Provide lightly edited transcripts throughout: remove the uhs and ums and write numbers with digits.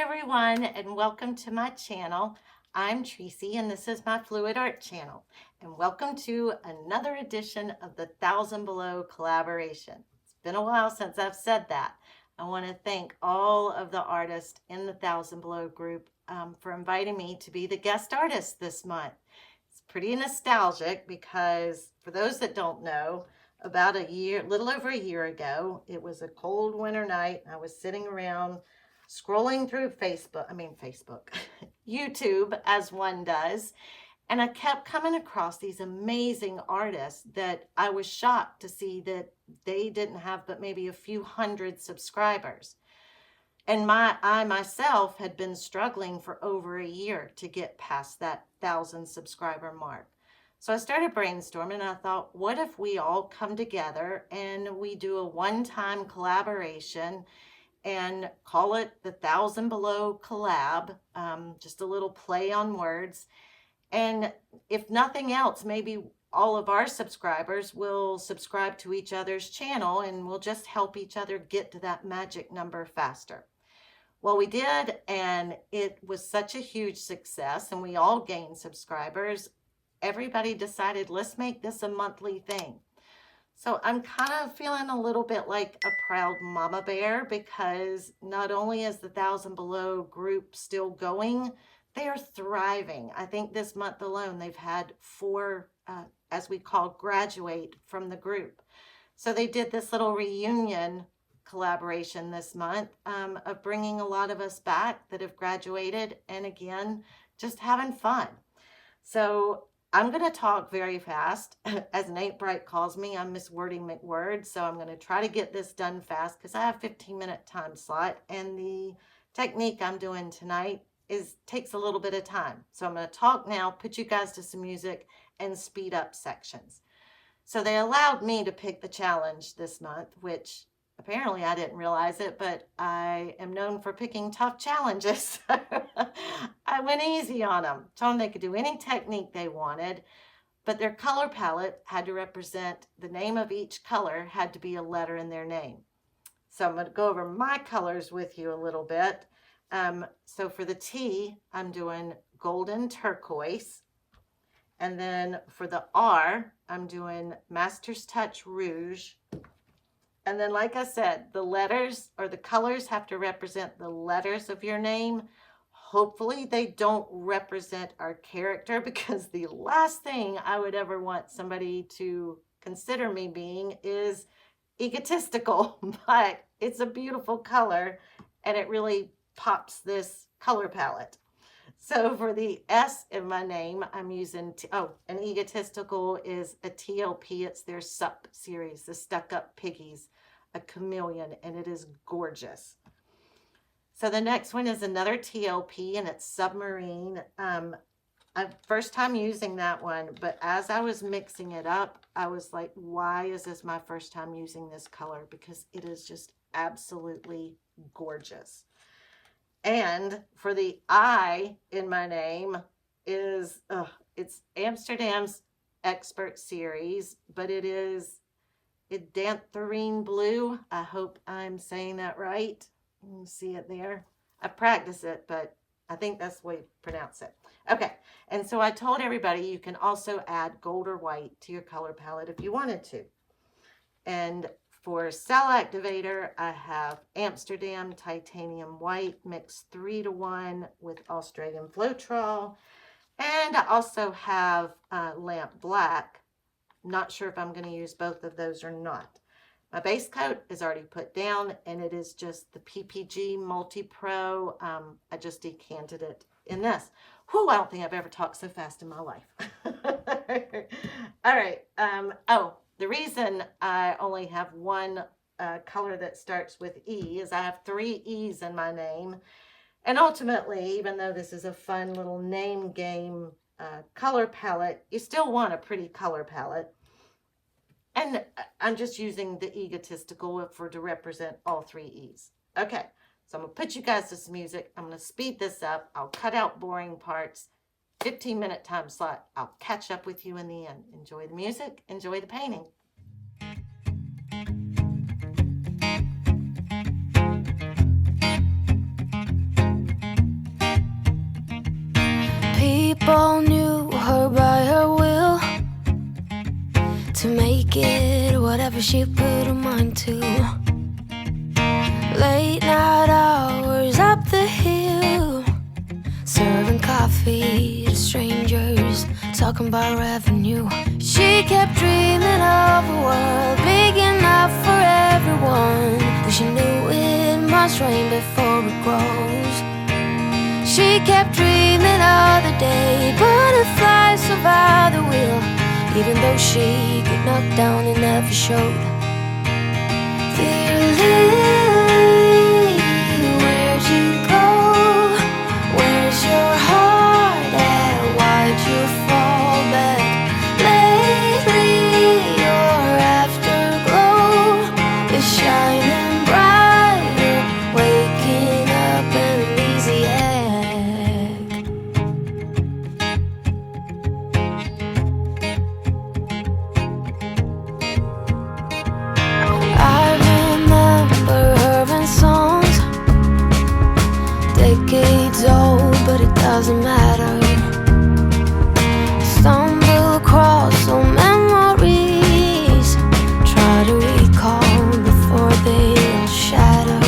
everyone, and welcome to my channel. I'm Tracy, and this is my Fluid Art channel. And welcome to another edition of the 1,000 Below collaboration. It's been a while since I've said that. I want to thank all of the artists in the 1,000 Below group for inviting me to be the guest artist this month. It's pretty nostalgic because, for those that don't know, about little over a year ago, it was a cold winter night. I was sitting around scrolling through YouTube, as one does, and I kept coming across these amazing artists that I was shocked to see that they didn't have but maybe a few hundred subscribers. And I myself had been struggling for over a year to get past that 1,000 subscriber mark. So I started brainstorming, and I thought, what if we all come together and we do a one-time collaboration and call it the 1,000 Below collab, just a little play on words. And if nothing else, maybe all of our subscribers will subscribe to each other's channel and we'll just help each other get to that magic number faster. Well, we did, and it was such a huge success, and we all gained subscribers. Everybody decided, let's make this a monthly thing. So I'm kind of feeling a little bit like a proud mama bear, because not only is the 1,000 Below group still going, they are thriving. I think this month alone, they've had 4, as we call, graduate from the group. So they did this little reunion collaboration this month of bringing a lot of us back that have graduated, and again, just having fun. So I'm going to talk very fast. As Nate Bright calls me, I'm Miss Wordy McWord. So I'm going to try to get this done fast because I have a 15-minute time slot. And the technique I'm doing tonight takes a little bit of time. So I'm going to talk now, put you guys to some music, and speed up sections. So they allowed me to pick the challenge this month, which apparently I didn't realize it, but I am known for picking tough challenges. I went easy on them. Told them they could do any technique they wanted, but their color palette had to represent the name of each color, had to be a letter in their name. So I'm going to go over my colors with you a little bit. So for the T, I'm doing golden turquoise. And then for the R, I'm doing Master's Touch Rouge. And then, like I said, the letters or the colors have to represent the letters of your name. Hopefully they don't represent our character, because the last thing I would ever want somebody to consider me being is egotistical. But it's a beautiful color, and it really pops this color palette. So for the S in my name, I'm using, and Egotistical is a TLP. It's their SUP series, the Stuck Up Piggies, a chameleon, and it is gorgeous. So the next one is another TLP, and it's Submarine. First time using that one, but as I was mixing it up, I was like, why is this my first time using this color? Because it is just absolutely gorgeous. And for the I in my name it's Amsterdam's Expert series, but it is Indantherene blue. I hope I'm saying that right. You can see it there. I practice it, but I think that's the way you pronounce it. Okay, and so I told everybody you can also add gold or white to your color palette if you wanted to. And for cell activator, I have Amsterdam titanium white mixed 3:1 with Australian Floetrol. And I also have lamp black. Not sure if I'm going to use both of those or not. My base coat is already put down, and it is just the PPG MultiPro. I just decanted it in this. Whew, I don't think I've ever talked so fast in my life. All right. The reason I only have one color that starts with E is I have 3 E's in my name. And ultimately, even though this is a fun little name game color palette, you still want a pretty color palette. And I'm just using the Egotistical to represent all 3 E's. Okay, so I'm going to put you guys to some music. I'm going to speed this up. I'll cut out boring parts. 15-minute time slot. I'll catch up with you in the end. Enjoy the music. Enjoy the painting. people knew her by her will, to make it whatever she put her mind to. Late night hours up the hill, serving coffee to strangers, talking about revenue. She kept dreaming of a world big enough for everyone, but she knew it must rain before it grows. She kept dreaming of the day butterflies survived the wheel, even though she got knocked down and never showed. Dear Lily, where'd you go? Where's your heart at? Why'd you fall back? Lately your afterglow is shining brighter, waking up an easy egg. I remember her in songs, decades old, but it doesn't matter. Stumble across some memories, try to recall before they all shatter.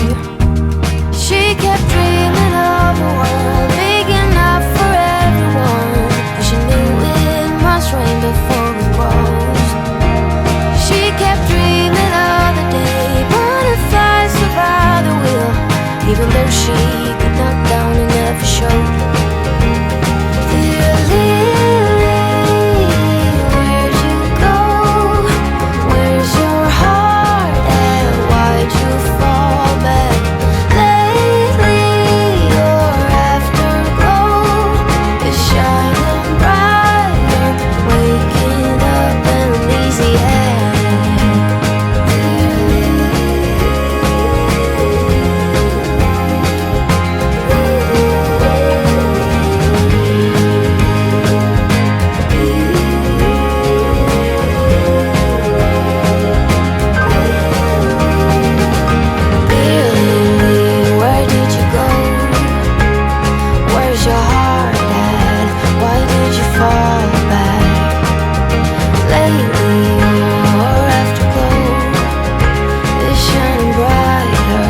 She kept dreaming of a world big enough for everyone, but she knew it must rain before it grows. She kept dreaming of the day butterflies survived the wheel, even though she got knocked down and never showed. Dear Lily, where'd you go? Where's your heart at? Why'd you fall back? Lately your afterglow is shining brighter, waking up an easy egg. Lily, where did you go? Where's your heart at? Why did you fall back? Lately your afterglow is shining brighter.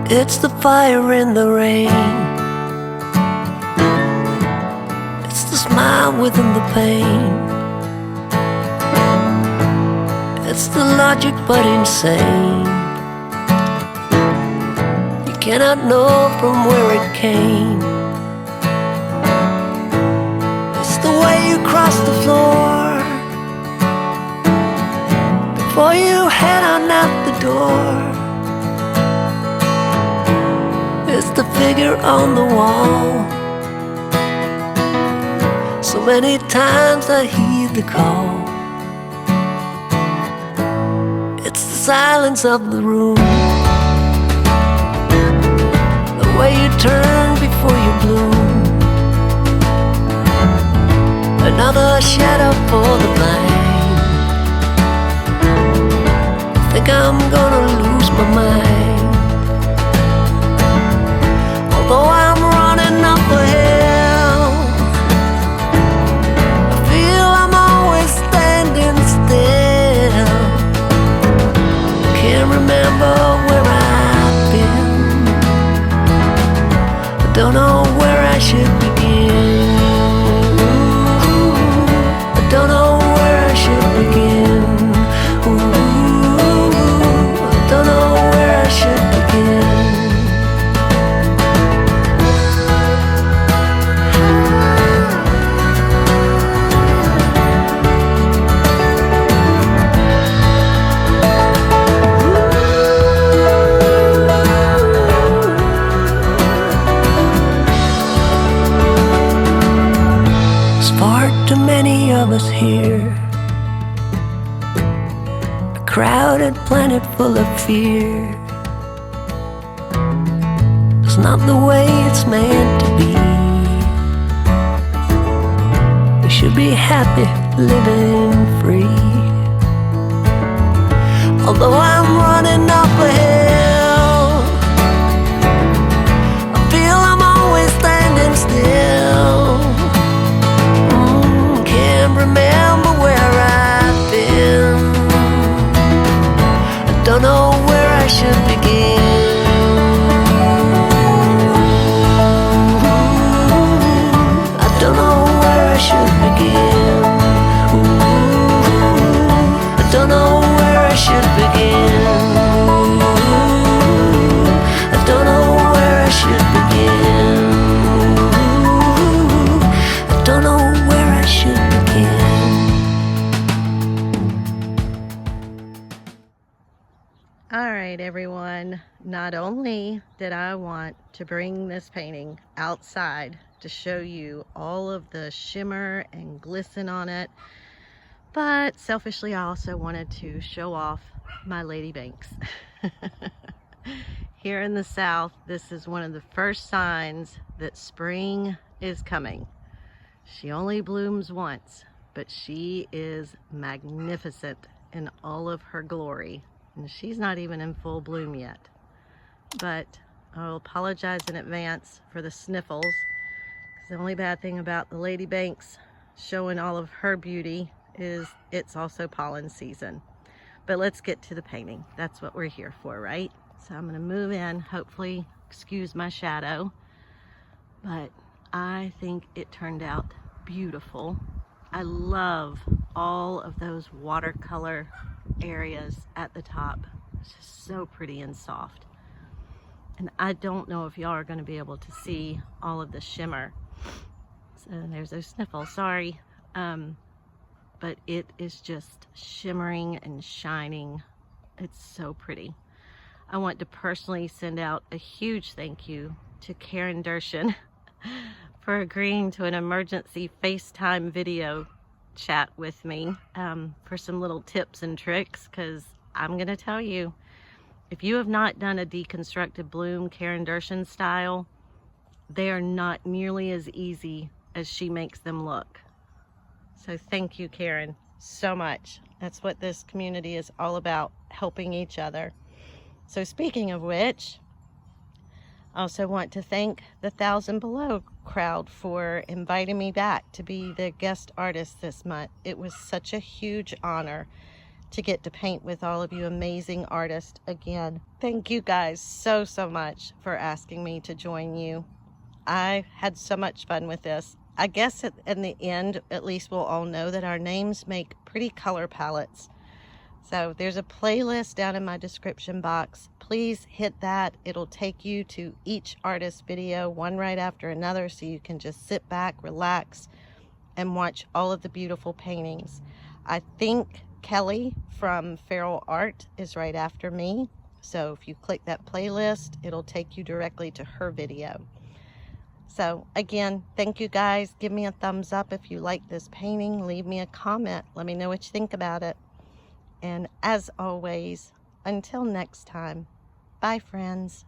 It's the fire in the rain, it's the smile within the pain, it's the logic but insane. You cannot know from where it came. It's the way you cross the floor before you head on out the door. It's the figure on the wall. So many times I heed the call. It's the silence of the room, the way you turn before you bloom. Another shadow for the blind. I think I'm gonna lose my mind. Although I'm running up a hill, I feel I'm always standing still. Can't remember where I've been, I don't know where I should begin. I don't know where I should begin. I don't know where I should begin. Of us here, a crowded planet full of fear. It's not the way it's meant to be. should be happy living free. Although I'm running up a hill, I feel I'm always standing still. Can't remember where I've been. I don't know where I should begin. I don't know where I should begin. I don't know where I should begin. I don't know where I should begin. I don't know where I should begin. All right, everyone. Not only did I want to bring this painting outside to show you all of the shimmer and glisten on it, but selfishly I also wanted to show off my Lady Banks. Here in the South, this is one of the first signs that spring is coming. She only blooms once, but she is magnificent in all of her glory. And she's not even in full bloom yet. But I'll apologize in advance for the sniffles, because the only bad thing about the Lady Banks showing all of her beauty is it's also pollen season. But let's get to the painting. That's what we're here for, right? So I'm gonna move in, hopefully excuse my shadow, but I think it turned out beautiful. I love all of those watercolor areas at the top. It's just so pretty and soft. And I don't know if y'all are going to be able to see all of the shimmer. So there's those sniffles, sorry. But it is just shimmering and shining. It's so pretty. I want to personally send out a huge thank you to Karen Durshin for agreeing to an emergency FaceTime video chat with me for some little tips and tricks, because I'm gonna tell you, if you have not done a deconstructed bloom Karen Durshin style, they are not nearly as easy as she makes them look. So thank you, Karen, so much. That's what this community is all about, helping each other. So speaking of which, I also want to thank the 1000 Below crowd for inviting me back to be the guest artist this month. It was such a huge honor to get to paint with all of you amazing artists again. Thank you guys so much for asking me to join you. I had so much fun with this. I guess in the end, at least we'll all know that our names make pretty color palettes. So there's a playlist down in my description box. Please hit that. It'll take you to each artist's video, one right after another, so you can just sit back, relax, and watch all of the beautiful paintings. I think Kelly from Feral Art is right after me. So if you click that playlist, it'll take you directly to her video. So again, thank you guys. Give me a thumbs up if you like this painting. Leave me a comment. Let me know what you think about it. And as always, until next time, bye friends.